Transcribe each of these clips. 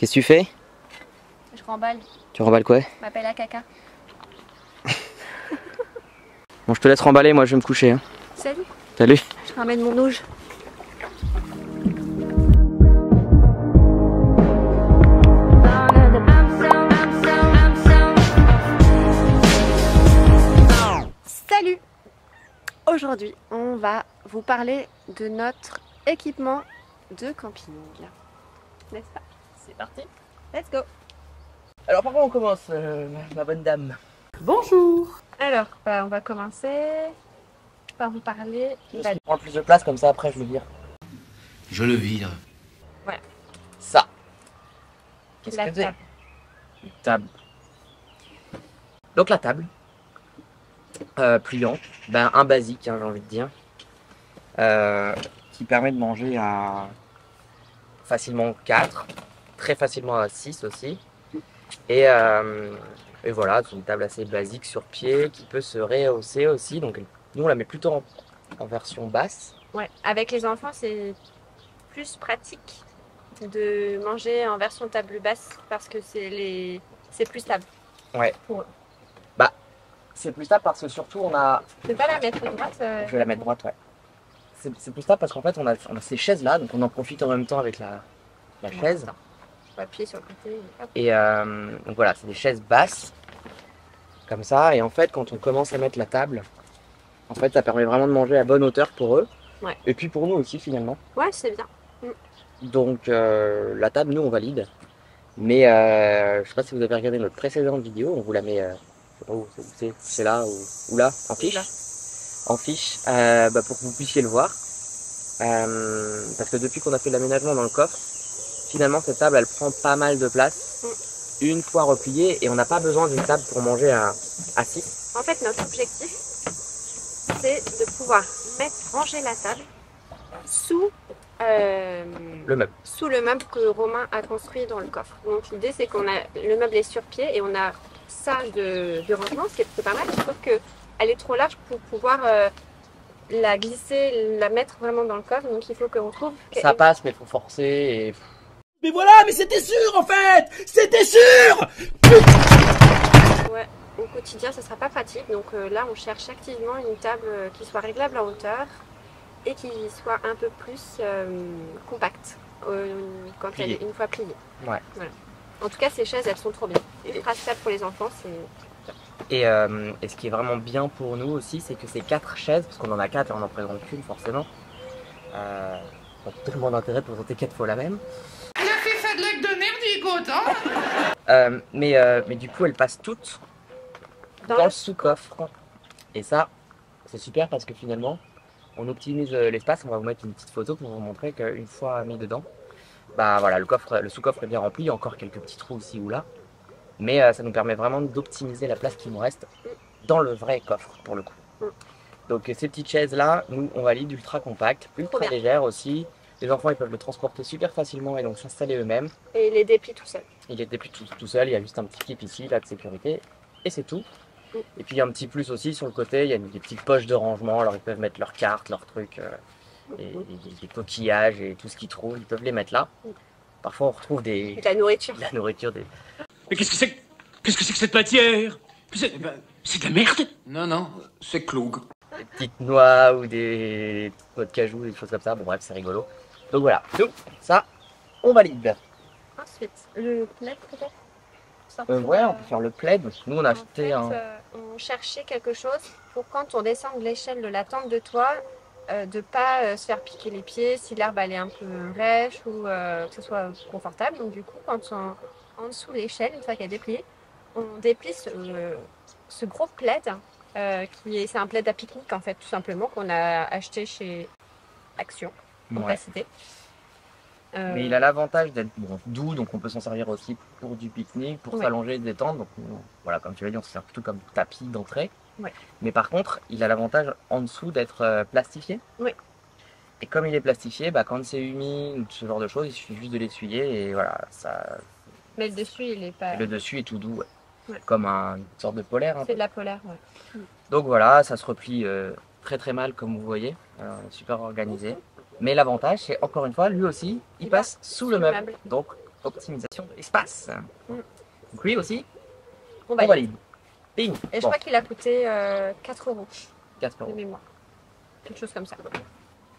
Qu'est-ce que tu fais? Je remballe. Tu remballes quoi? Je m'appelle Akaka. Bon, je te laisse remballer, moi je vais me coucher. Hein. Salut. Salut. Je ramène mon ouge. Salut. Aujourd'hui, on va vous parler de notre équipement de camping. N'est-ce pas? C'est parti. Let's go. Alors par quoi on commence, ma bonne dame? Bonjour. Alors, on va commencer par vous parler. Je prends plus de place comme ça après je le vire. Je le vire. Voilà. Ça. Qu'est-ce La que c'est? table. Une table. Donc la table. Pliante. Ben, un basique, hein, j'ai envie de dire. Qui permet de manger à facilement 4. Très facilement à 6 aussi. Et voilà, c'est une table assez basique sur pied qui peut se rehausser aussi. Donc nous on la met plutôt en version basse. Ouais, avec les enfants, c'est plus pratique de manger en version table basse parce que c'est plus stable. Ouais. Pour eux. Bah, c'est plus stable parce que surtout on a... Tu peux pas la mettre droite Je vais la mettre droite, ouais. C'est plus stable parce qu'en fait on a ces chaises là, donc on en profite en même temps avec la chaise. Attends. Je vais appuyer sur le côté. Hop. Et donc voilà, c'est des chaises basses, comme ça. Et en fait, quand on commence à mettre la table, en fait, ça permet vraiment de manger à bonne hauteur pour eux. Ouais. Et puis pour nous aussi, finalement. Ouais, c'est bien. Donc la table, nous, on valide. Mais je sais pas si vous avez regardé notre précédente vidéo, on vous la met, je sais pas où c'est là ou là, en fiche. Là. En fiche, pour que vous puissiez le voir. Parce que depuis qu'on a fait l'aménagement dans le coffre, finalement, cette table, elle prend pas mal de place, une fois repliée, et on n'a pas besoin d'une table pour manger à 6. En fait, notre objectif, c'est de pouvoir ranger la table sous Le meuble. sous le meuble que Romain a construit dans le coffre. Donc l'idée, c'est le meuble est sur pied et on a ça de rangement, ce qui est pas mal, sauf qu'elle est trop large pour pouvoir la glisser, la mettre vraiment dans le coffre. Donc il faut qu'on trouve... Ça passe, mais il faut forcer et... Mais voilà, mais c'était sûr en fait. C'était sûr. Ouais, au quotidien, ça sera pas pratique. Donc là, on cherche activement une table qui soit réglable en hauteur et qui soit un peu plus compacte quand elle est une fois pliée. Ouais. Voilà. En tout cas, ces chaises, elles sont trop bien. Ultra stable pour les enfants, c'est... Et ce qui est vraiment bien pour nous aussi, c'est que ces 4 chaises, parce qu'on en a 4 et on n'en présente qu'une forcément, pas tellement d'intérêt de présenter 4 fois la même. Elle a fait ça de l'acte de merdique, autant. Mais du coup, elles passent toutes dans le sous-coffre. Et ça, c'est super parce que finalement, on optimise l'espace. On va vous mettre une petite photo pour vous montrer qu'une fois mis dedans, bah voilà, le sous-coffre est bien rempli. Il y a encore quelques petits trous ici ou là. Mais ça nous permet vraiment d'optimiser la place qui nous reste dans le vrai coffre pour le coup. Donc ces petites chaises là, nous on valide ultra compact, ultra légère aussi. Les enfants ils peuvent le transporter super facilement et donc s'installer eux-mêmes. Et il les déplie tout seul. Il est déplie tout seul, il y a juste un petit clip ici là de sécurité et c'est tout. Et puis il y a un petit plus aussi sur le côté, il y a des petites poches de rangement, alors ils peuvent mettre leurs cartes, leurs trucs, des coquillages et tout ce qu'ils trouvent, ils peuvent les mettre là. Parfois on retrouve De la nourriture. de la nourriture, Mais qu'est-ce que c'est que cette matière? C'est de la merde. Non, non, c'est cloug. des petites noix ou des noix de cajou, des choses comme ça. Bon bref, c'est rigolo. Donc voilà, nous, ça, on valide. Ensuite, le plaid peut-être. Ouais, on peut faire le plaid. Nous, on a acheté un... On cherchait quelque chose pour quand on descend de l'échelle de la tente de toit, de pas se faire piquer les pieds si l'herbe elle est un peu rêche ou que ce soit confortable. Donc du coup, quand en dessous de l'échelle, une fois qu'elle est dépliée, on déplie ce gros plaid c'est un plaid à pique-nique en fait, tout simplement, qu'on a acheté chez Action, on va citer. Mais il a l'avantage d'être doux, donc on peut s'en servir aussi pour du pique-nique, pour s'allonger et se détendre. Donc voilà, comme tu l'as dit, on se sert plutôt comme tapis d'entrée. Ouais. Mais par contre, il a l'avantage en dessous d'être plastifié. Oui. Et comme il est plastifié, bah, quand c'est humide ou ce genre de choses, il suffit juste de l'essuyer et voilà, ça... Mais le dessus, il est pas... Et le dessus est tout doux, comme une sorte de polaire. C'est de la polaire, ouais. Donc voilà, ça se replie très très mal comme vous voyez, super organisé. Mais l'avantage, c'est encore une fois, lui aussi, il passe sous le meuble. Donc optimisation de l'espace. Mm. Donc lui aussi, On on valide. valide. Bing. Et je Bon, crois qu'il a coûté 4 euros 4 de euros. mémoire. Quelque chose comme ça.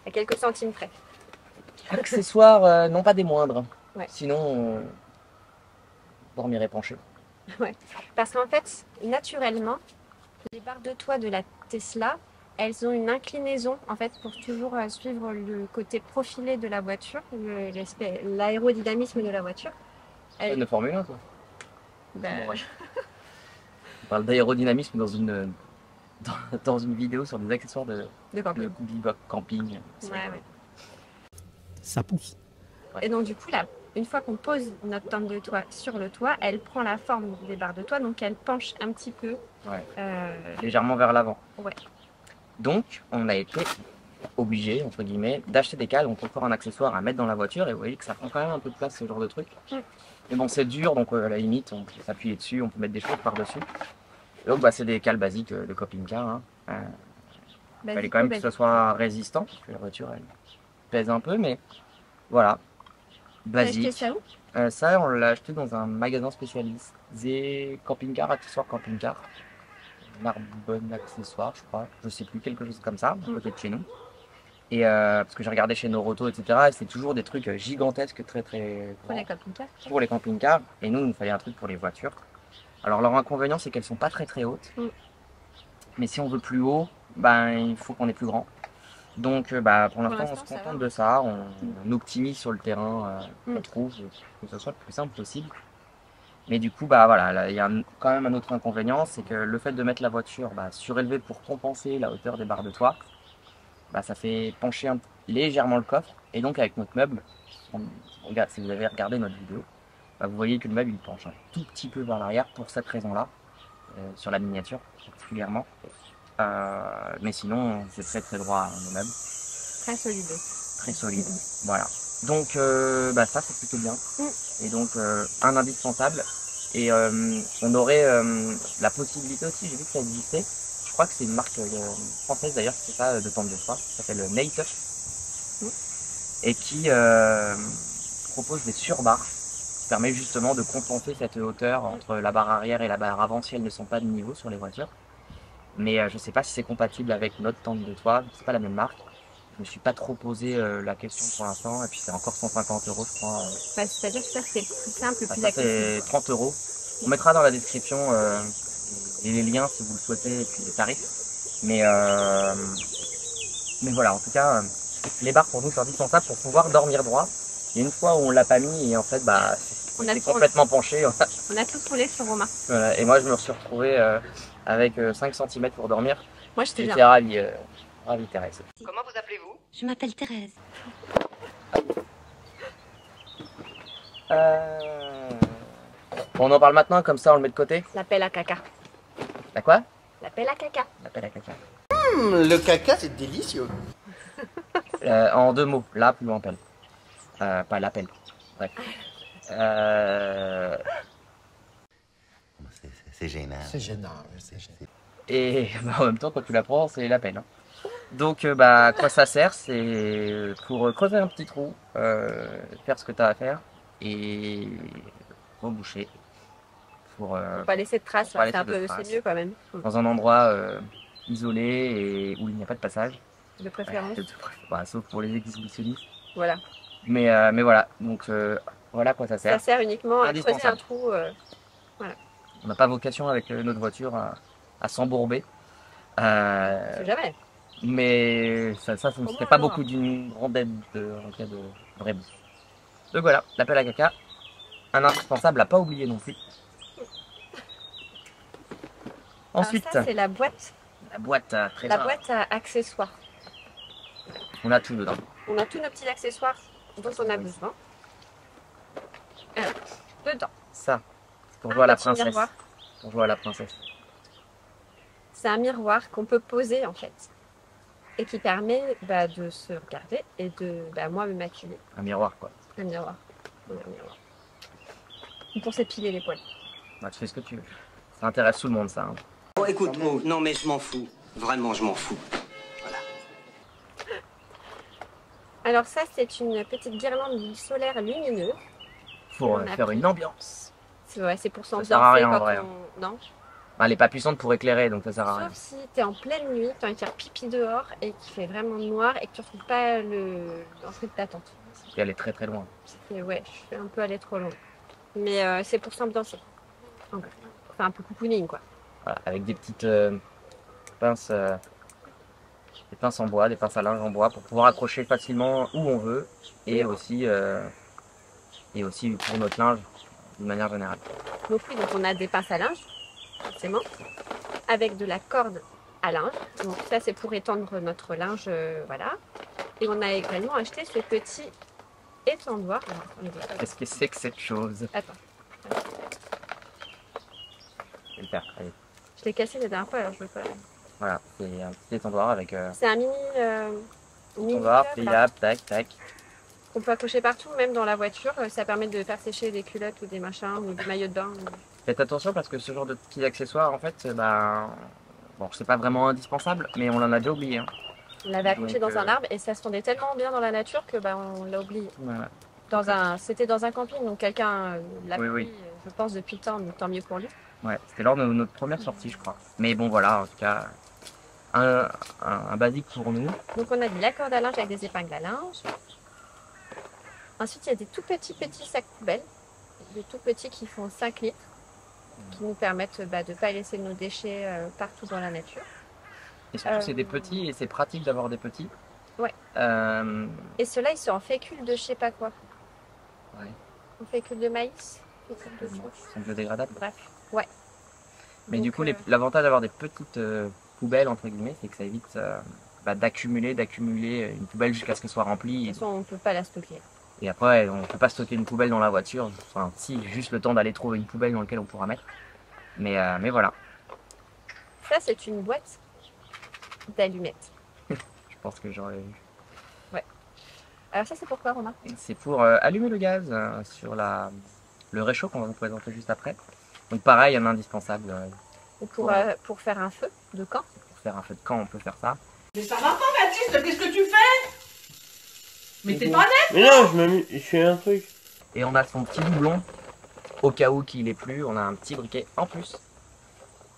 À quelques centimes près. Accessoires, non pas des moindres. Ouais. Sinon, on dormirait penché. Parce qu'en fait, naturellement, les barres de toit de la Tesla, elles ont une inclinaison en fait pour toujours suivre le côté profilé de la voiture, l'aérodynamisme de la voiture. Fan de Formule 1, toi. Ben, Bon, ouais. On parle d'aérodynamisme dans une vidéo sur des accessoires de camping. bivouac camping. C'est Ouais, rigolo. ouais. Ça pousse. Et donc du coup là, une fois qu'on pose notre tente de toit sur le toit, elle prend la forme des barres de toit, donc elle penche un petit peu. Ouais. euh, Légèrement vers l'avant. Ouais. Donc, on a été obligé, entre guillemets, d'acheter des cales, donc encore un accessoire à mettre dans la voiture, et vous voyez que ça prend quand même un peu de place, ce genre de truc. Mm. Mais bon, c'est dur, donc à la limite, on peut s'appuyer dessus, on peut mettre des choses par-dessus. Et donc, bah, c'est des cales basiques de camping-car. Hein. Il fallait quand même que ce soit résistant, parce que la voiture, elle pèse un peu, mais voilà, T'as acheté basique. ça où? Ça, on l'a acheté dans un magasin spécialisé camping-car, accessoires camping-car. Narbonne accessoires, je crois. Je sais plus, quelque chose comme ça, à côté de chez nous. Et parce que j'ai regardé chez Noroto, etc. Et c'est toujours des trucs gigantesques, très très Pour grands les camping-cars. pour les camping-cars. Et nous, il nous fallait un truc pour les voitures. Alors, leur inconvénient, c'est qu'elles sont pas très très hautes. Mm. Mais si on veut plus haut, ben, il faut qu'on ait plus grand. Donc, bah, pour l'instant, on l'instant, se ça contente va. de ça. On optimise sur le terrain qu'on Mm. trouve, que ce soit le plus simple possible. Mais du coup, bah voilà, là, il y a quand même un autre inconvénient, c'est que le fait de mettre la voiture surélevée pour compenser la hauteur des barres de toit, bah, ça fait pencher légèrement le coffre. Et donc avec notre meuble, regarde, si vous avez regardé notre vidéo, bah, vous voyez que le meuble il penche un tout petit peu vers l'arrière pour cette raison-là, sur la miniature particulièrement. Mais sinon, c'est très très droit, nos meubles, Très solide. très solide. Voilà. Donc bah, ça c'est plutôt bien. Et donc un indispensable. Et on aurait la possibilité aussi, j'ai vu que ça existait. Je crois que c'est une marque française d'ailleurs qui fait ça de tente de toit, ça s'appelle Nater. Et qui propose des surbarres qui permet justement de compenser cette hauteur entre la barre arrière et la barre avant si elles ne sont pas de niveau sur les voitures. Mais je sais pas si c'est compatible avec notre tente de toit, c'est pas la même marque. Je me suis pas trop posé la question pour l'instant, et puis c'est encore 150 € je crois. Bah, c'est-à-dire que ça c'est plus simple, plus Ça accessible. c'est 30 €. On mettra dans la description les liens si vous le souhaitez et puis les tarifs. Mais voilà, en tout cas, les barres pour nous c'est indispensable pour pouvoir dormir droit. Et une fois où on l'a pas mis et en fait bah On a c'est tout- complètement penché. On a tout roulé sur Romain. Voilà. Et moi je me suis retrouvé avec 5 cm pour dormir. Moi j'étais J'étais bien. ravi Thérèse. Comment vous appelez-vous? Je m'appelle Thérèse. Bon, on en parle maintenant, comme ça on le met de côté. La pelle à caca. La quoi? La pelle à caca. La pelle à caca. Le caca, c'est délicieux. En 2 mots, la plus en pelle. Pas l'appel. Bref. C'est gênant. C'est gênant. C'est gênant. Et bah, en même temps, quand tu la prends, c'est l'appel. Hein. Donc, bah, quoi ça sert? C'est pour creuser un petit trou, faire ce que tu as à faire et reboucher. Pour, Faut pas laisser de traces, pas ouais, c'est laisser de traces. c'est mieux quand même. dans un endroit isolé et où il n'y a pas de passage. De préférence. Bah, sauf pour les exhibitionnistes. Voilà. Mais voilà, donc voilà à quoi ça Ça sert. sert uniquement à creuser un Indispensable. trou. On n'a pas vocation avec notre voiture à s'embourber. C'est jamais. Mais ça ne Au serait moins, pas non. beaucoup d'une grande aide en cas de vrai bout. Donc voilà, l'appel à caca, un indispensable à pas oublier non plus. Ensuite, Alors ça c'est la boîte la boîte à trésor. La boîte à accessoires. On a tout dedans. On a tous nos petits accessoires dont on a besoin. Alors, dedans, Ça, c'est pour un jouer à la petit princesse. miroir. Pour jouer à la princesse. C'est un miroir qu'on peut poser en fait. Et qui permet de se regarder et de moi me maquiller. Un miroir quoi. Un miroir. Oui, un miroir. Ou pour s'épiler les poils. Bah, tu fais ce que tu veux. Ça intéresse tout le monde ça. Hein. Oh, écoute, Mo, non mais je m'en fous. Vraiment, je m'en fous. Voilà. Alors ça c'est une petite guirlande solaire lumineuse. pour On a faire pris. une ambiance. C'est pour sert à s'ambiancer rien, en quand vrai. on... Non. Elle est pas puissante pour éclairer, donc ça sert à rien. Sauf si t'es en pleine nuit, t'as envie de faire pipi dehors et qu'il fait vraiment noir et que tu retrouves pas l'entrée de ta tente. Et elle est très très loin. Ouais, je suis un peu allée trop loin. Mais c'est pour s'ambiancer. Enfin, un peu cocooning, quoi. Voilà, avec des petites pinces, des pinces en bois, des pinces à linge en bois pour pouvoir accrocher facilement où on veut et aussi pour notre linge d'une manière générale. Donc oui, donc on a des pinces à linge, forcément, avec de la corde à linge. Donc ça, c'est pour étendre notre linge, voilà. Et on a également acheté ce petit étendoir. Qu'est-ce que c'est que cette chose? Attends, Je vais le faire, allez. je l'ai cassé la dernière fois, alors je veux pas... Voilà, c'est un petit étendoir avec C'est un mini étendoir, cup, là, pliable, tac, tac. qu'on peut accrocher partout, même dans la voiture. Ça permet de faire sécher des culottes ou des machins ou des maillots de bain. Faites attention parce que ce genre de petits accessoires, en fait, bon, c'est pas vraiment indispensable, mais on en a déjà oublié. Hein. On l'avait accroché Donc, dans un arbre et ça se rendait tellement bien dans la nature que on l'a oublié. Voilà. C'était dans un camping, donc quelqu'un l'a Oui, pris, oui. je pense, depuis le temps, donc tant mieux pour lui. Ouais, c'était lors de notre première sortie, je crois. Mais bon, voilà, en tout cas, un basique pour nous. Donc on a de la corde à linge avec des épingles à linge. Ensuite, il y a des tout petits sacs poubelles, des tout petits qui font 5 litres, qui nous permettent de ne pas laisser nos déchets partout dans la nature. Et surtout, c'est des petits et c'est pratique d'avoir des petits. Ouais. Et ceux-là, ils sont en fécule de je sais pas quoi. Ouais. En fécule de maïs. Fécule de Ils choses. sont biodégradables. Bref, ouais. Mais Donc, du coup, l'avantage d'avoir des petites poubelles, entre guillemets, c'est que ça évite d'accumuler une poubelle jusqu'à ce qu'elle soit remplie. de toute façon, on ne peut pas la stocker. Et après, on ne peut pas stocker une poubelle dans la voiture. Enfin, si, juste le temps d'aller trouver une poubelle dans laquelle on pourra mettre. Mais voilà, Ça, c'est une boîte d'allumettes. je pense que j'aurais eu. Alors ça, c'est pourquoi, Romain? C'est pour allumer le gaz sur le réchaud qu'on va vous présenter juste après. Donc pareil, un indispensable Ou pour faire un feu de camp. pour faire un feu de camp, on peut faire ça. Mais ça va pas, Baptiste, qu'est-ce que tu fais? Mais t'es pas net? Mais non, je fais un truc. Et on a son petit doublon, au cas où qu'il est plus, on a un petit briquet en plus.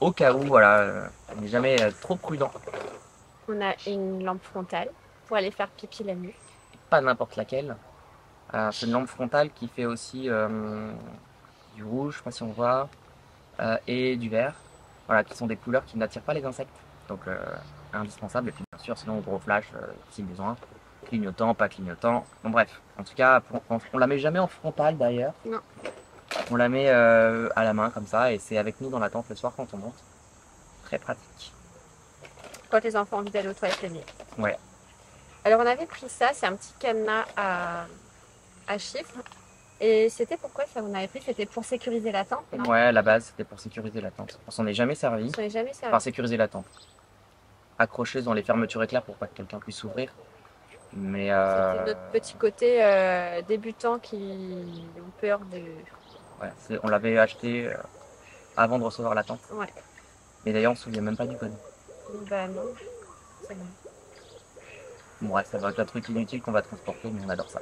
Au cas où, voilà, on n'est jamais trop prudent. On a une lampe frontale pour aller faire pipi la nuit. Pas n'importe laquelle. C'est une lampe frontale qui fait aussi du rouge, je sais pas si on voit, et du vert. Voilà, qui sont des couleurs qui n'attirent pas les insectes. Donc indispensable. Et puis bien sûr, sinon gros flash si besoin. Clignotant, pas clignotant. Bon bref, en tout cas, on la met jamais en frontale d'ailleurs. Non. On la met à la main comme ça et c'est avec nous dans la tente le soir quand on monte. Très pratique. Quand les enfants ont envie d'aller aux toilettes la nuit. Ouais. Alors on avait pris ça, c'est un petit cadenas à chiffres. Et c'était pourquoi ça on avait pris? C'était pour sécuriser la tente, non? Ouais, à la base c'était pour sécuriser la tente. On s'en est jamais servi. On s'en est jamais servi. Enfin, sécuriser la tente. Accrocher dans les fermetures éclairs pour pas que quelqu'un puisse s'ouvrir. Mais C'était notre petit côté débutant qui ont peur de... ouais, on l'avait acheté avant de recevoir la tente. Ouais. Mais d'ailleurs on se souvient même pas du code. Bah non, c'est bon. Bon bref, ça va être un truc inutile qu'on va transporter, mais on adore ça.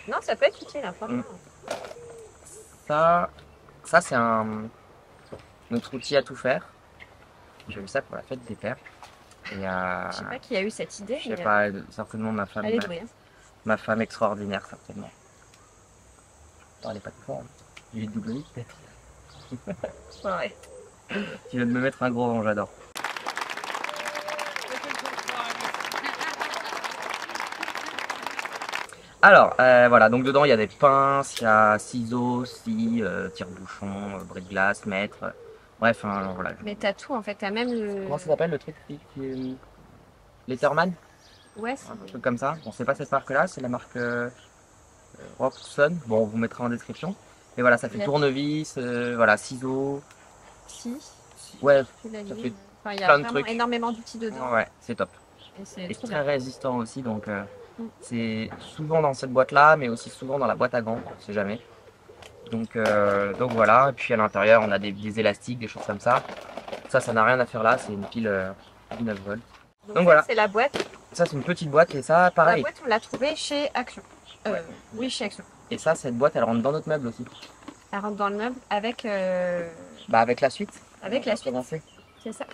Non, ça peut être utile, hein, franchement. Ça c'est notre outil à tout faire. J'ai eu ça pour la fête des pères. Et Je sais pas qui a eu cette idée. je sais mais, pas, certainement ma femme. elle est douée, hein. Ma femme extraordinaire, certainement. Non, elle est pas de fort. J'ai eu double lit, peut-être. Ouais. Tu viens de me mettre un gros vent, j'adore. Alors, voilà, donc dedans il y a des pinces, il y a ciseaux, scie, tire-bouchon, brise-glace, mètre. Bref, hein, voilà. Mais t'as tout en fait, t'as même le... Comment ça s'appelle le truc Letterman? Ouais, Un truc comme ça. Bon, c'est pas cette marque-là, c'est la marque Robson. Bon, on vous mettra en description. Mais voilà, ça fait Ouais. tournevis, voilà, ciseaux. si. Ouais, Tu l'as ça dit. fait Enfin, il y a plein de vraiment trucs. énormément d'outils dedans. ouais, c'est top. Et c'est Et trop très bien. résistant aussi, donc c'est souvent dans cette boîte-là, mais aussi souvent dans la boîte à gants, on sait jamais. Donc voilà, et puis à l'intérieur on a des élastiques, des choses comme ça. Ça n'a rien à faire là, c'est une pile 9 volts. Donc, Donc ça, voilà. c'est la boîte. Ça c'est une petite boîte et ça La pareil. boîte, on l'a trouvée chez Action. Oui, chez Action. Et ça, cette boîte, elle rentre dans notre meuble aussi. Elle rentre dans le meuble avec, Bah avec la suite. avec la On va suite. commencer. C'est ça.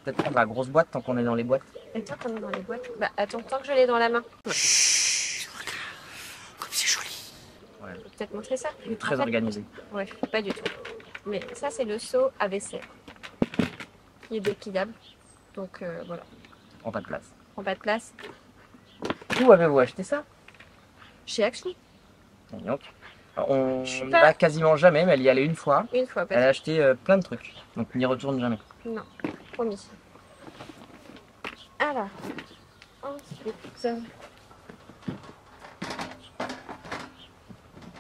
Peut-être prendre la grosse boîte tant qu'on est dans les boîtes. Et toi, quand on est dans les boîtes. Bah attends, tant que je l'ai dans la main. Comme c'est joli. Ouais. Je vais peut-être montrer ça. Très En fait, organisé. ouais, pas du tout. Mais ça, c'est le seau à vaisselle. Il est dépliable. Donc voilà, Prends pas de place. prend pas de place. Où avez-vous acheté ça? Chez Action, Donc, on Je suis n'y pas- va quasiment jamais, mais elle y allait une fois. une fois, Elle a parce acheté plein de trucs. Donc on n'y retourne jamais. que... Non, promis. Alors, ensuite...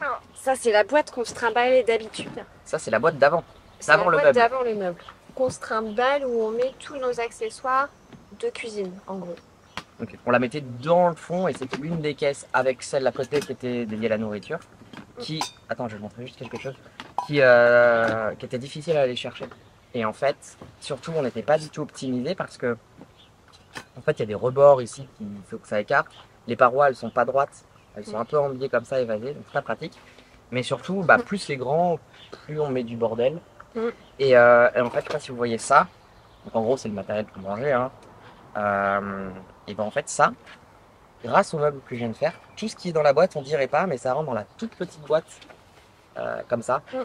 Alors, ça, c'est la boîte qu'on se trimballait d'habitude. Ça, c'est la boîte d'avant. C'est D'avant la le boîte meuble. d'avant le meuble. Qu'on se trimballe où on met tous nos accessoires de cuisine, en gros. Donc, on la mettait dans le fond et c'était l'une des caisses avec celle à côté qui était dédiée à la nourriture. Qui, attends, je vais te montrer juste quelque chose. Qui était difficile à aller chercher. Et en fait, surtout, on n'était pas du tout optimisé parce que, en fait, il y a des rebords ici qu'il faut que ça écarte. Les parois, elles sont pas droites. Elles sont un peu en biais comme ça, évasées, donc c'est pas pratique. Mais surtout, bah, plus c'est grand, plus on met du bordel. Mm. Et en fait, je sais pas si vous voyez ça. Donc en gros, c'est le matériel pour manger. Hein. Et ben en fait, ça, grâce au meuble que je viens de faire, tout ce qui est dans la boîte, on dirait pas, mais ça rentre dans la toute petite boîte, comme ça. Mm.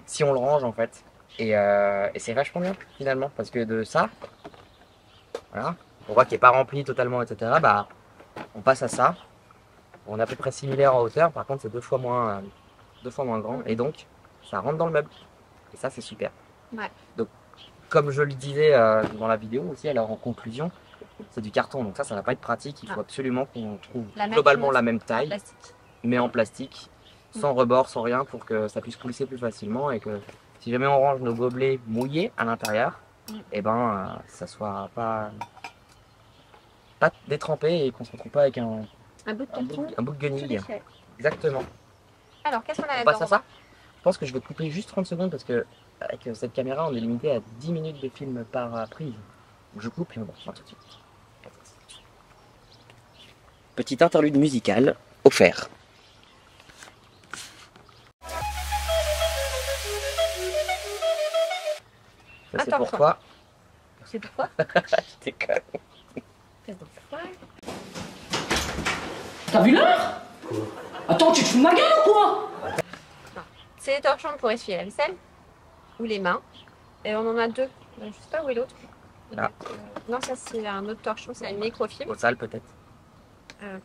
Si on le range en fait. Et c'est vachement bien finalement, parce que de ça, voilà, on voit qu'il n'est pas rempli totalement, etc. Bah, on passe à ça. On est à peu près similaire en hauteur, par contre c'est deux fois moins grand, et donc ça rentre dans le meuble. Et ça c'est super. Ouais. Donc comme je le disais dans la vidéo aussi, alors en conclusion, c'est du carton, donc ça va pas être pratique, il faut Ah. absolument qu'on trouve La même globalement chose. la même taille, Plastique. mais en plastique, sans rebord, sans rien, pour que ça puisse coulisser plus facilement et que si jamais on range nos gobelets mouillés à l'intérieur, et ben ça soit pas détrempé et qu'on se retrouve pas avec un Un bout de carton. bout de tout guenille. déchiré. Exactement. Alors, qu'est-ce qu'on a On là-dedans? passe à ça. Je pense que je vais couper juste 30 secondes parce que avec cette caméra, on est limité à 10 minutes de film par prise. Donc je coupe et on reprend tout de suite. Petite interlude musicale offert. Ça c'est Attends, pour attends. toi. C'est pourquoi? Je déconne. Qu'est-ce donc ça? T'as vu l'heure? Attends, tu te fous de ma gueule ou quoi? C'est les torchons pour essuyer la vaisselle ou les mains. Et on en a deux. Je sais pas où est l'autre. Là. Non, ça c'est un autre torchon, c'est une microfibre. Au sale peut-être. Euh,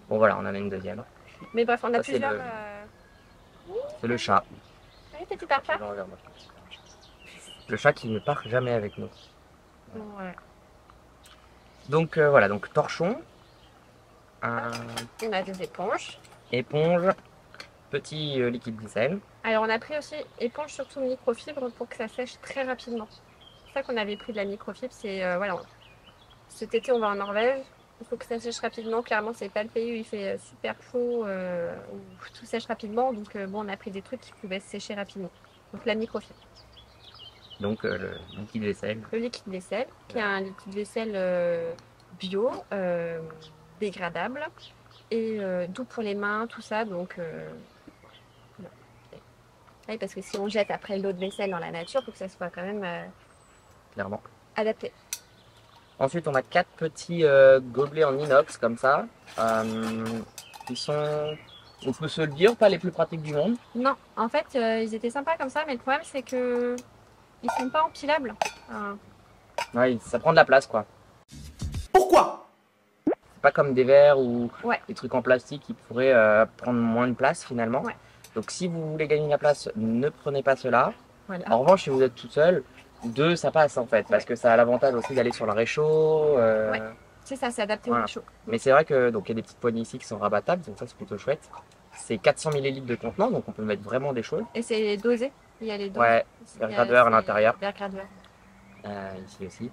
Bon voilà, on en a une deuxième. mais bref, on a Ça, c'est plusieurs. le- C'est le chat. Oui, petit parfum. Le chat qui ne part jamais avec nous. Voilà. Donc voilà, donc torchon, On a des éponges. éponge, petit liquide vaisselle. Alors on a pris aussi éponge surtout microfibre pour que ça sèche très rapidement. C'est ça qu'on avait pris de la microfibre, c'est voilà. Cet été on va en Norvège, il faut que ça sèche rapidement. Clairement c'est pas le pays où il fait super chaud, où tout sèche rapidement. Donc bon on a pris des trucs qui pouvaient sécher rapidement. Donc la microfibre. Donc le liquide vaisselle. Le liquide vaisselle, qui est un liquide vaisselle bio, dégradable et doux pour les mains, tout ça. Donc voilà. Oui, parce que si on jette après l'eau de vaisselle dans la nature, il faut que ça soit quand même Clairement. adapté. Ensuite, on a 4 petits gobelets en inox comme ça. Qui sont, on peut se le dire, pas les plus pratiques du monde. Non, en fait, ils étaient sympas comme ça, mais le problème c'est que ils sont pas empilables. Ouais, ça prend de la place quoi. Pourquoi? C'est pas comme des verres ou Ouais. des trucs en plastique qui pourraient prendre moins de place finalement. Ouais. Donc si vous voulez gagner de la place, ne prenez pas cela. Voilà. En revanche, si vous êtes tout seul, 2 ça passe en fait, parce que ça a l'avantage aussi d'aller sur le réchaud. Ouais. C'est ça, c'est adapté Voilà. au chaud. Mais c'est vrai que donc il y a des petites poignées ici qui sont rabattables, donc ça c'est plutôt chouette. C'est 400 ml de contenant, donc on peut mettre vraiment des choses. Et c'est dosé. Il y a les doses. Ouais, verre gradueur à l'intérieur. Verre gradueur. Ici aussi.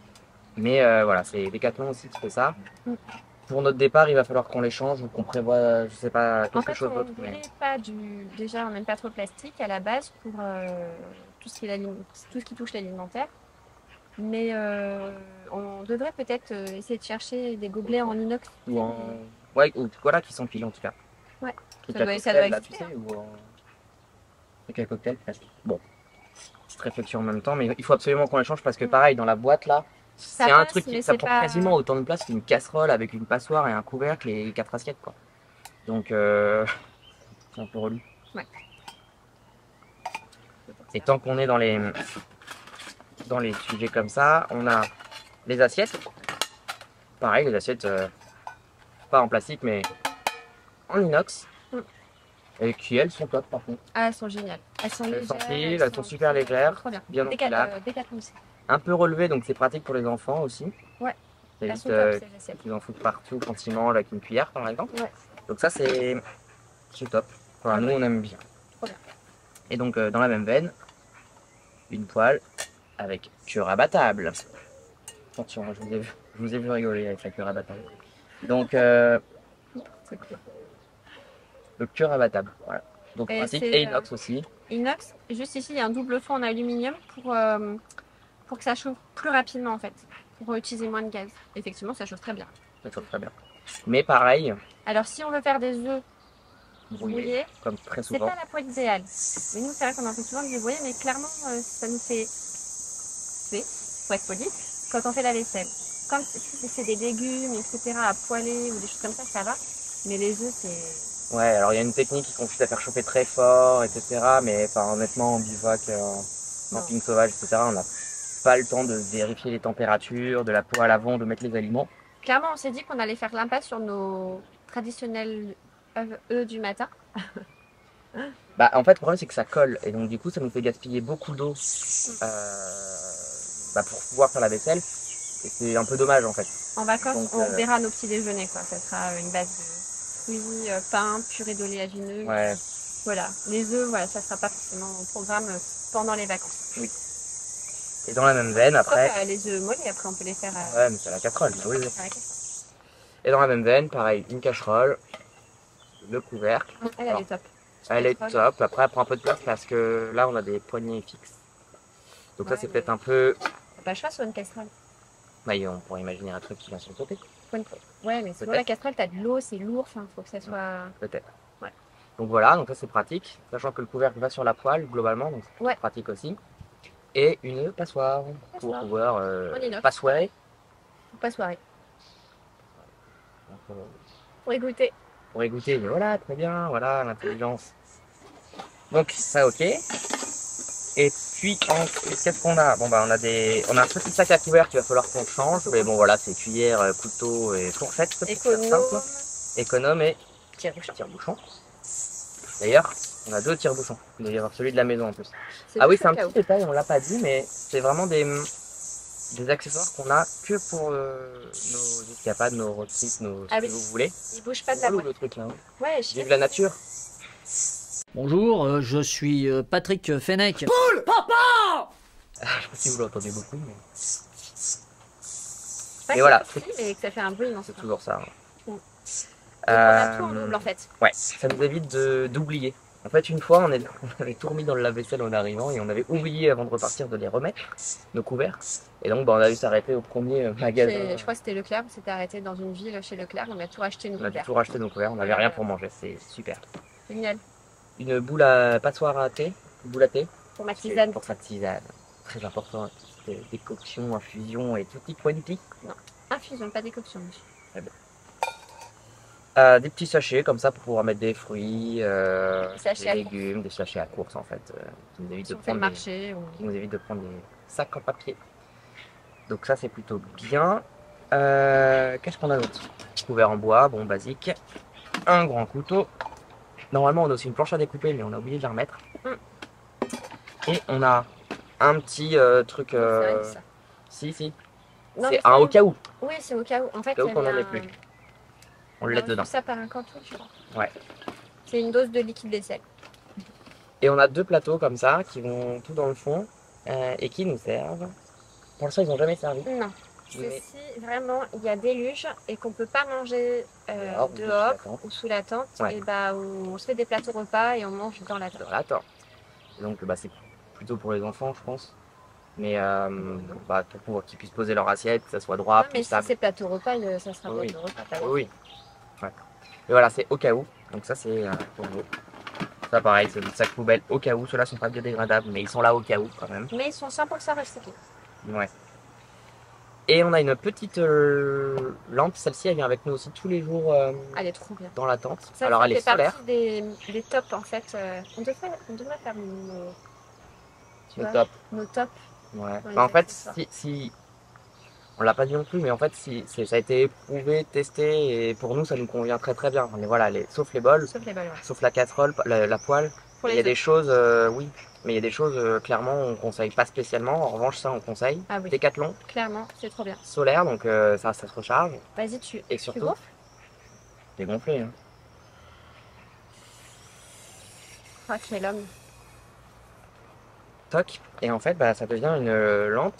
Mais voilà, c'est Decathlon aussi qui fait ça. Mm. Pour notre départ, il va falloir qu'on les change ou qu'on prévoit, je sais pas, En quelque fait, chose on d'autre. voulait pas du. Déjà, on n'aime pas trop le plastique à la base pour tout ce qui touche l'alimentaire. Mais on devrait peut-être essayer de chercher des gobelets en inox. Ouais, ou voilà, qui s'empilent en tout cas. truc Ça à doit cocktail, là, tu exister, sais, ou en truc à cocktail presque. Bon, petite réflexion en même temps, mais il faut absolument qu'on les change parce que pareil, dans la boîte là, Ça c'est un passe, truc mais ça c'est prend pas... quasiment autant de place qu'une casserole avec une passoire et un couvercle et 4 assiettes quoi. Donc c'est un peu relou. Ouais. Et tant qu'on est dans les sujets comme ça, on a les assiettes. Pareil, les assiettes pas en plastique mais en inox. Et qui elles sont top par contre. Ah, elles sont géniales. Elles sont légères. Elles sont super légères, Trop bien. bien enfilables. Décathlon aussi. Un peu relevées donc c'est pratique pour les enfants aussi. Ouais. Ça Elles évite sont top, ces assiettes. qu'ils en foutent partout quand ils mangent avec une cuillère par exemple. Ouais. Donc ça c'est top. Voilà, Ah nous ouais. on aime bien. Trop bien. Et donc dans la même veine, une poêle avec cuir abattable. Attention, je vous ai vu rigoler avec la cuir abattable. Donc le cuir abattable, voilà. Donc Et pratique c'est, et inox aussi. Inox, juste ici, il y a un double fond en aluminium pour que ça chauffe plus rapidement en fait. Pour utiliser moins de gaz. Effectivement, ça chauffe très bien. Ça chauffe très bien. Mais pareil, Alors, si on veut faire des œufs brouillés, comme très c'est souvent. pas la poêle idéale. Mais nous, c'est vrai qu'on en fait souvent du brouillé, mais clairement, ça nous fait pour être poli, quand on fait la vaisselle. Quand c'est des légumes, etc., à poêler ou des choses comme ça va. Mais les œufs, c'est... Ouais, alors il y a une technique qui consiste à faire chauffer très fort, etc. Mais enfin, honnêtement, en bivouac, en camping sauvage, etc., on n'a pas le temps de vérifier les températures, de la poêle avant, de mettre les aliments. Clairement, on s'est dit qu'on allait faire l'impasse sur nos traditionnels œufs du matin. Bah, en fait, le problème, c'est que ça colle. Et donc, du coup, ça nous fait gaspiller beaucoup d'eau pour pouvoir faire la vaisselle. Et c'est un peu dommage, en fait. En vacances, Donc, on verra nos petits déjeuners, quoi. Ça sera une base de fruits, pain, purée d'oléagineux. Ouais. Voilà. Les œufs, voilà, ça sera pas forcément au programme pendant les vacances. Oui. Et dans la même veine, après... Sauf, les œufs mollets, après, on peut les faire à... Ouais, mais c'est à la casserole. Oui, oui. à la casserole. Et dans la même veine, pareil, une casserole, le couvercle. Elle est top. Elle est top. Après, elle prend un peu de place parce que là, on a des poignées fixes. Donc ça, Ouais, c'est mais- peut-être un peu... T'as pas le choix sur une casserole. Bah, on pourrait imaginer un truc qui vient sur le côté. Ouais, mais sur Peut-être. la casserole, t'as de l'eau, c'est lourd, enfin, faut que ça soit... Peut-être. Ouais. Donc voilà, donc ça c'est pratique. Sachant que le couvercle va sur la poêle globalement, donc c'est Ouais. pratique aussi. Et une passoire pour Passoire. pouvoir En inox. passoirer. Faut pas soirée. Donc, Pour égoutter. pour égoutter, mais voilà, très bien, voilà l'intelligence. Donc ça ok. Et puis ensuite, qu'est-ce qu'on a? Bon bah on a un petit sac à couvert qu'il va falloir qu'on change. Mais bon voilà, c'est cuillère, couteau et fourchette. pour faire Économe. simple. Économe et tire-bouchon. D'ailleurs, on a deux tire-bouchons. Il doit y avoir celui de la maison en plus. Ah oui, c'est un petit détail, on l'a pas dit, mais c'est vraiment des accessoires qu'on a que pour nos escapades, nos road trips, nos Ah ce oui. que vous voulez. Il bouge pas de la Relou, boîte. le truc là. Hein. Ouais, Vive la nature. Bonjour, je suis Patrick Fenech. Je sais pas si vous l'entendez beaucoup, mais Pas Et que voilà. c'est petit, mais que ça fait un bruit immense. c'est toujours ça. Hein. Mm. Donc on a tout en double en fait. Ouais, ça nous évite d'oublier. En fait, une fois, on avait tout remis dans le lave-vaisselle en arrivant et on avait oublié avant de repartir de les remettre, nos couverts. Et donc, bah, on a dû s'arrêter au premier magasin. Je crois que c'était Leclerc, on s'était arrêté dans une ville chez Leclerc, on a tout racheté, nous. On a dû tout racheter nos couverts, on n'avait rien pour manger, c'est super. Génial. Une boule à passoire à thé, une boule à thé. Pour ma tisane. Pour sa tisane. Très important, décoction, infusion et tutti quanti. Infusion, pas décoction, monsieur. Des petits sachets comme ça pour pouvoir mettre des fruits, des sachets à légumes, des sachets à course en fait, qui nous évitent Si de on fait le prendre marché. qui nous évite de prendre des sacs en papier. Donc ça c'est plutôt bien. Qu'est-ce qu'on a d'autre? Couvert en bois, bon basique. Un grand couteau. Normalement on a aussi une planche à découper mais on a oublié de la remettre. Et on a un petit truc... C'est vrai, ça. Si. Non, C'est mais un au cas où. Oui, c'est au cas où. En fait, Au cas où il y qu'on en avait ait plus. On le a laisse reçu dedans. ça par un canton, je crois. Ouais. C'est une dose de liquide vaisselle. Et on a deux plateaux comme ça qui vont tout dans le fond et qui nous servent. Pour l'instant, ils n'ont jamais servi. Non. Mais- C'est si vraiment il y a déluge et qu'on peut pas manger Dehors ou sous la dehors tente. ou sous la tente, Ouais. et bah on se fait des plateaux repas et on mange dans la tente. Dans la tente. Et donc, bah, c'est plutôt pour les enfants, je pense. Mais pour qu'ils puissent poser leur assiette, que ça soit droit, Non, mais plus si stable. c'est plateau repas, ça sera Oui. plateau repas. pas Oui. Ouais. Et voilà, c'est au cas où. Donc ça c'est pour vous. Ça pareil, c'est des sacs poubelles au cas où. Ceux-là sont pas biodégradables, mais ils sont là au cas où quand même. Mais ils sont 100% recyclés. Ouais. Et on a une petite lampe. Celle-ci, elle vient avec nous aussi tous les jours Elle est trop bien. dans la tente. Ça, Alors ça elle fait est solaire. partie des tops en fait. On devrait faire Le top. nos tops. Ouais. Dans les Bah, en fait, accessoires. si on l'a pas dit non plus, mais en fait, ça a été éprouvé, testé, et pour nous, ça nous convient très très bien. Mais voilà, sauf les bols, Sauf les balles, ouais. sauf la casserole, la poêle. Pour Il y les a des œufs. choses, oui, mais il y a des choses, clairement, on conseille pas spécialement. En revanche, ça, on conseille. Ah oui. Décathlon, Clairement, c'est trop bien. solaire, donc ça se recharge. Vas-y, Et tu surtout, gonfles. dégonflé. Hein. Ah, tu mets l'homme. Toc. Et en fait, bah, ça devient une lampe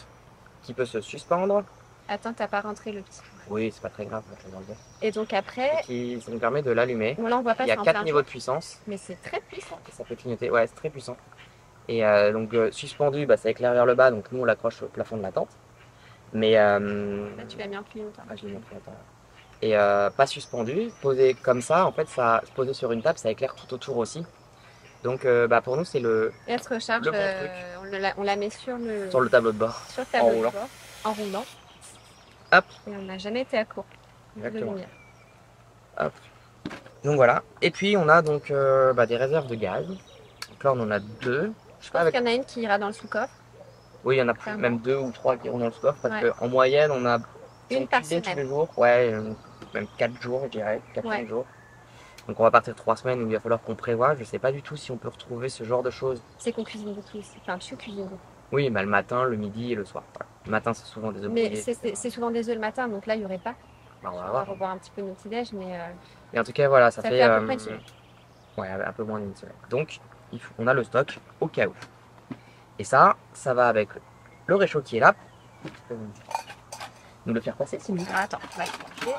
qui peut se suspendre. Attends, t'as pas rentré le petit. Oui, c'est pas très grave, je vais le dire. Et donc après, Ça nous permet de l'allumer. bon là on voit pas, Il y a c'est en 4 plein niveaux jour, de puissance. mais c'est très puissant. Et ça peut clignoter. Ouais, c'est très puissant. Et donc suspendu, bah, ça éclaire vers le bas, donc nous on l'accroche au plafond de la tente. Mais Là tu l'as mis en clignotant. je l'ai montré, attends. Et pas suspendu, posé comme ça, en fait, ça posé sur une table, ça éclaire tout autour aussi. Donc bah, pour nous c'est le Et elle se recharge, Le bon truc. on la met sur le tableau de bord. tableau de roulant. bord, en roulant. Hop. Et on n'a jamais été à court de Exactement. lumière. Hop. Donc voilà. Et puis on a donc bah, des réserves de gaz. Donc là on en a deux. Je sais Je pas pense avec. qu'il y en a une qui ira dans le sous-coffre, Oui, il y en a plus, Clairement. même 2 ou 3 qui iront dans le scope parce Ouais. qu'en moyenne on a si Une on par cuisine tous semaine. les jours. Ouais, même 4 jours, je dirais. 4 Ouais. 5 jours. Donc on va partir 3 semaines où il va falloir qu'on prévoit. Je sais pas du tout si on peut retrouver ce genre de choses. c'est qu'on cuisine beaucoup ici. Enfin, tu cuisines beaucoup. Oui, bah, le matin, le midi et le soir. Voilà. Le matin, c'est souvent des œufs Mais brouillés, c'est etc. souvent des œufs le matin, donc là il n'y aurait pas. Bah, on va On va voir. revoir un petit peu nos petits déj, mais Et en tout cas, voilà, ça ça fait, fait à peu près une semaine. ouais, un peu moins d'une semaine. Donc, on a le stock au cas où. Et ça va avec le réchaud qui est là. Nous le faire passer, s'il vous plaît. Ah, attends, on va le chercher.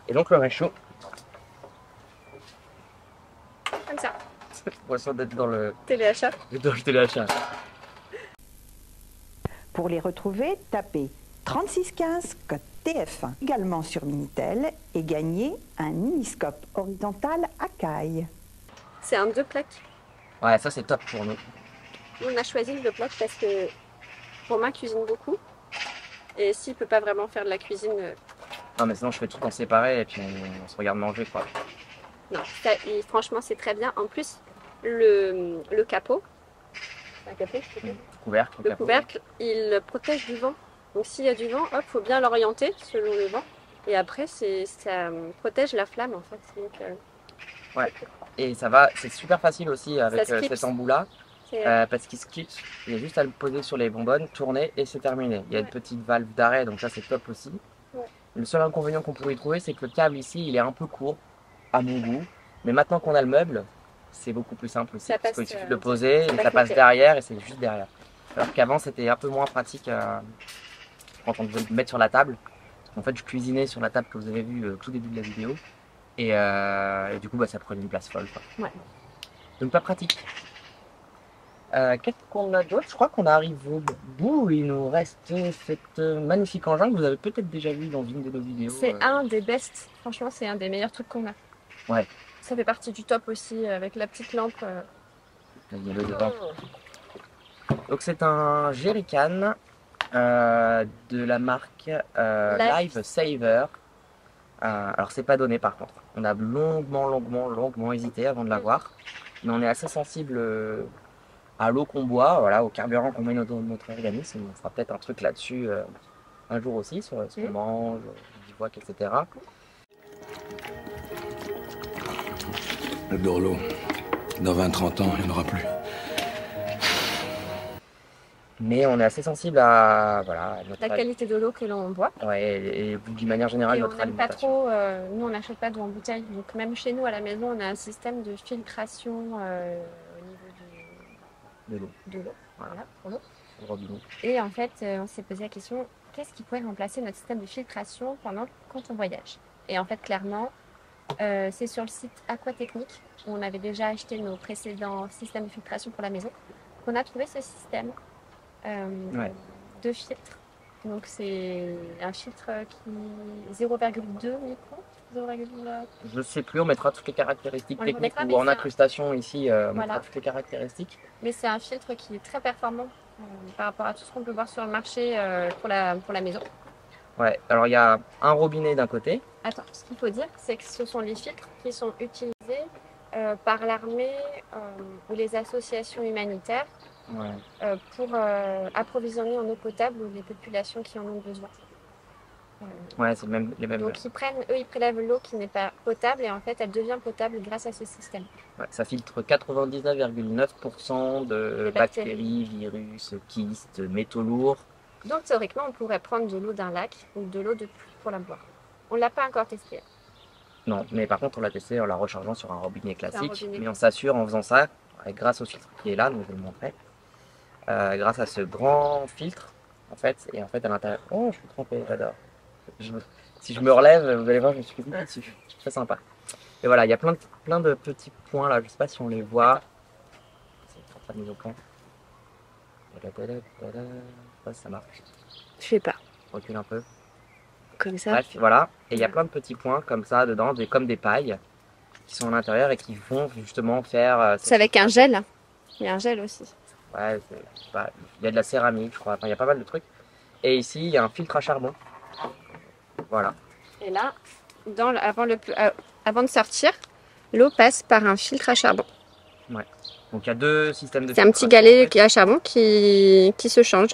Et donc, le réchaud, Comme ça. l'impression d'être dans le Téléachat. téléachat. Pour les retrouver, tapez 3615 code TF1, également sur Minitel, et gagnez un miniscope horizontal Akai. C'est un 2 plaques. Ouais, ça c'est top pour nous. Nous, on a choisi le 2 plaques parce que Romain cuisine beaucoup. Et s'il peut pas vraiment faire de la cuisine, Non, mais sinon je fais tout en séparé et puis on se regarde manger quoi. non. Franchement, c'est très bien. En plus, le capot, c'est un capot, je sais pas. Couvercle. Le couvercle, il protège du vent. Donc s'il y a du vent, hop, faut bien l'orienter selon le vent. Et après, ça protège la flamme en fait. Donc, Ouais. Et ça va, c'est super facile aussi avec se clipse. cet embout-là. c'est- Parce qu'il se clipse, il y a juste à le poser sur les bonbonnes, tourner et c'est terminé. Il y a une Ouais. petite valve d'arrêt, donc ça c'est top aussi. Ouais. Le seul inconvénient qu'on pourrait y trouver, c'est que le câble ici, il est un peu court, à mon goût. Mais maintenant qu'on a le meuble, c'est beaucoup plus simple aussi. Ça Parce passe, qu'il suffit de le poser et ça ça passe passe nickel. derrière et c'est juste derrière. Alors qu'avant, c'était un peu moins pratique quand on devait le mettre sur la table. En fait, je cuisinais sur la table que vous avez vu au tout début de la vidéo. Et du coup, bah, ça prenait une place folle, quoi. Ouais. Donc pas pratique. Qu'est-ce qu'on a d'autre? Je crois qu'on arrive au bout. Il nous reste cette magnifique engin que vous avez peut-être déjà vu dans une de nos vidéos. C'est un des best. Franchement, c'est un des meilleurs trucs qu'on a. Ouais. Ça fait partie du top aussi avec la petite lampe. Il y a le devant. Donc c'est un jerrycan de la marque Life Saver. Alors c'est pas donné par contre. On a longuement hésité avant de l'avoir. Mais on est assez sensible à l'eau qu'on boit, voilà, au carburant qu'on met dans notre organisme. On fera peut-être un truc là-dessus un jour aussi, sur ce qu'on mange, le bivouac, etc. Le Dorlo, dans 20-30 ans, il n'y en aura plus. Mais on est assez sensible à, voilà, à notre La qualité de l'eau que l'on boit. ouais, et d'une manière générale, Et on notre n'aime pas alimentation. trop, nous on n'achète pas d'eau en bouteille. Donc même chez nous à la maison, on a un système de filtration au niveau De l'eau, de l'eau. Voilà, pour l'eau. le robinet. Et en fait, on s'est posé la question, qu'est-ce qui pourrait remplacer notre système de filtration quand on voyage? Et en fait, clairement, c'est sur le site Aquatechnique, où on avait déjà acheté nos précédents systèmes de filtration pour la maison, qu'on a trouvé ce système Ouais. de filtre. Donc c'est un filtre qui 0,2 microns Je sais plus, on mettra toutes les caractéristiques On le techniques remettra, ou mais en c'est un- incrustation ici, on Voilà. mettra toutes les caractéristiques. Mais c'est un filtre qui est très performant par rapport à tout ce qu'on peut voir sur le marché pour la maison. Ouais, alors il y a un robinet d'un côté. Attends, ce qu'il faut dire, c'est que ce sont les filtres qui sont utilisés par l'armée ou les associations humanitaires Ouais. pour approvisionner en eau potable les populations qui en ont besoin. Ouais, c'est les mêmes. Donc ils prélèvent l'eau qui n'est pas potable et en fait elle devient potable grâce à ce système. Ouais, ça filtre 99,9% de Les bactéries, virus, kystes, métaux lourds. Donc théoriquement on pourrait prendre de l'eau d'un lac ou de l'eau de pluie pour la boire. On ne l'a pas encore testé. Non, mais par contre on l'a testé en la rechargeant sur un robinet classique. robinet. Mais on s'assure en faisant ça, grâce au filtre qui est là, donc je vais le montrer. Grâce à ce grand filtre, en fait, et en fait à l'intérieur. Oh, je suis trempé, j'adore. Si je me relève, vous allez voir, je me suis mis dessus. C'est très sympa. Et voilà, il y a plein de petits points là, je sais pas si on les voit. C'est pas mis au point. Je sais pas si ça marche. Je sais pas. Recule un peu. Comme ça. Bref, voilà. Et il y a plein de petits points comme ça dedans, comme des pailles qui sont à l'intérieur et qui vont justement faire. C'est avec un gel. Il y a un gel aussi. Ouais, il y a de la céramique, je crois. Enfin, il y a pas mal de trucs. Et ici, il y a un filtre à charbon. Voilà. Et là, avant de sortir, l'eau passe par un filtre à charbon. Ouais. Donc il y a deux systèmes de C'est un filtre petit à galet charbon. à charbon qui se change.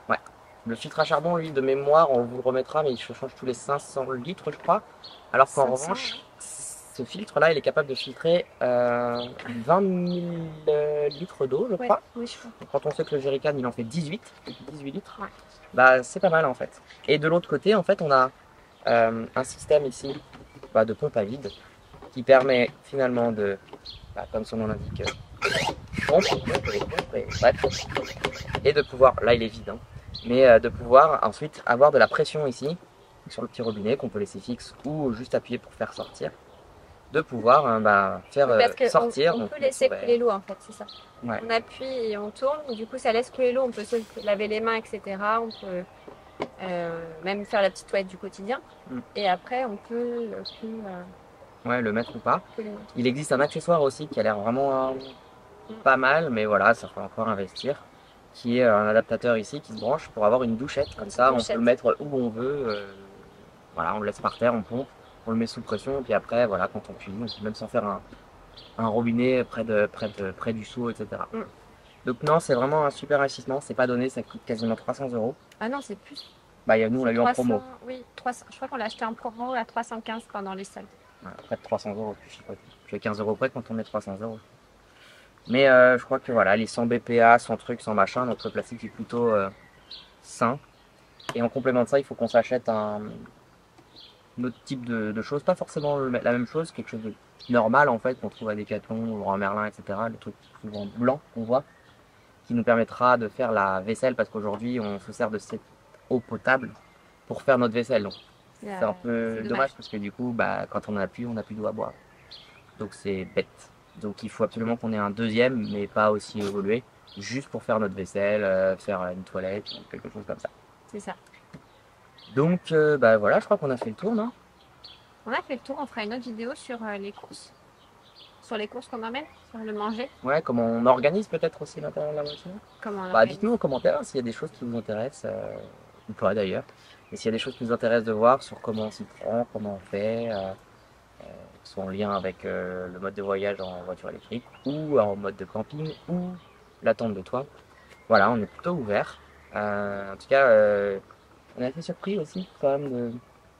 Ouais. Le filtre à charbon, lui, de mémoire, on vous le remettra, mais il se change tous les 500 litres, je crois. Alors qu'en 500, revanche, ce filtre-là, il est capable de filtrer 20 000 litres d'eau, je crois. Oui, je crois. Donc, quand on sait que le jerrycan, il en fait 18 litres, Ouais. bah c'est pas mal en fait. Et de l'autre côté, en fait, on a un système ici de pompe à vide qui permet finalement de, comme son nom l'indique, et de pouvoir, là il est vide, hein, mais de pouvoir ensuite avoir de la pression ici sur le petit robinet qu'on peut laisser fixe ou juste appuyer pour faire sortir, de pouvoir faire Parce que sortir. on donc, peut laisser ouais. couler l'eau en fait, c'est ça. Ouais. On appuie et on tourne, du coup ça laisse couler l'eau, on peut se laver les mains, etc. On peut même faire la petite toilette du quotidien. Et après on peut Ouais, le mettre ou pas. le mettre. Il existe un accessoire aussi qui a l'air vraiment pas mal, mais voilà, ça faut encore investir, qui est un adaptateur ici qui se branche pour avoir une douchette. Comme ça, on peut le mettre où on veut. Voilà, on le laisse par terre, on pompe, on le met sous pression, et puis après, voilà, quand on cuisine, on peut même s'en faire un robinet près du seau, etc. Donc non, c'est vraiment un super investissement, c'est pas donné, ça coûte quasiment 300 €. Ah non, c'est plus. Nous, on l'a eu en promo. Oui, 300, je crois qu'on l'a acheté en promo à 315 pendant les soldes. Ouais, près de 300 €, je sais pas, je fais 15 € près quand on met 300 €. Mais je crois que voilà, les 100 BPA, 100 trucs, 100 machin, notre plastique est plutôt sain. Et en complément de ça, il faut qu'on s'achète un autre type de choses, pas forcément la même chose, quelque chose de normal en fait, qu'on trouve à Decathlon, ou Leroy Merlin, etc. Le truc souvent blanc qu'on voit, qui nous permettra de faire la vaisselle, parce qu'aujourd'hui on se sert de cette eau potable pour faire notre vaisselle. Donc c'est un peu dommage parce que du coup, quand on n'a plus d'eau à boire. Donc c'est bête. Donc il faut absolument qu'on ait un deuxième, mais pas aussi évolué, juste pour faire notre vaisselle, faire une toilette, quelque chose comme ça. C'est ça. Donc voilà, je crois qu'on a fait le tour, non? On a fait le tour, on fera une autre vidéo sur les courses. Sur les courses qu'on emmène, sur le manger. Ouais, comment on organise peut-être aussi l'intérieur de la voiture. Dites-nous en commentaire s'il y a des choses qui vous intéressent, ou pas d'ailleurs. Et s'il y a des choses qui vous intéressent de voir sur comment on s'y prend, comment on fait, soit en lien avec le mode de voyage en voiture électrique, ou en mode de camping, ou la tente de toit. Voilà, on est plutôt ouvert. En tout cas, on a été surpris aussi quand même de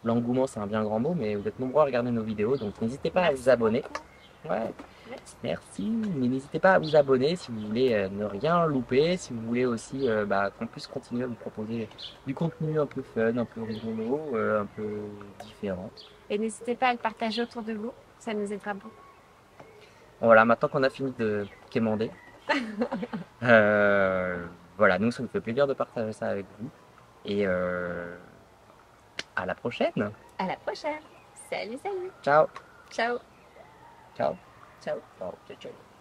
l'engouement, c'est un bien grand mot, mais vous êtes nombreux à regarder nos vidéos, donc n'hésitez pas à vous abonner. Ouais, merci. Mais n'hésitez pas à vous abonner si vous voulez ne rien louper, si vous voulez aussi qu'on puisse continuer à vous proposer du contenu un peu fun, un peu rigolo, un peu différent. Et n'hésitez pas à le partager autour de vous, ça nous aidera beaucoup. Voilà, maintenant qu'on a fini de quémander, voilà, nous ça nous fait plaisir de partager ça avec vous. Et à la prochaine. À la prochaine. Salut, salut. Ciao. Ciao. Ciao. Ciao. Ciao. Ciao. Ciao.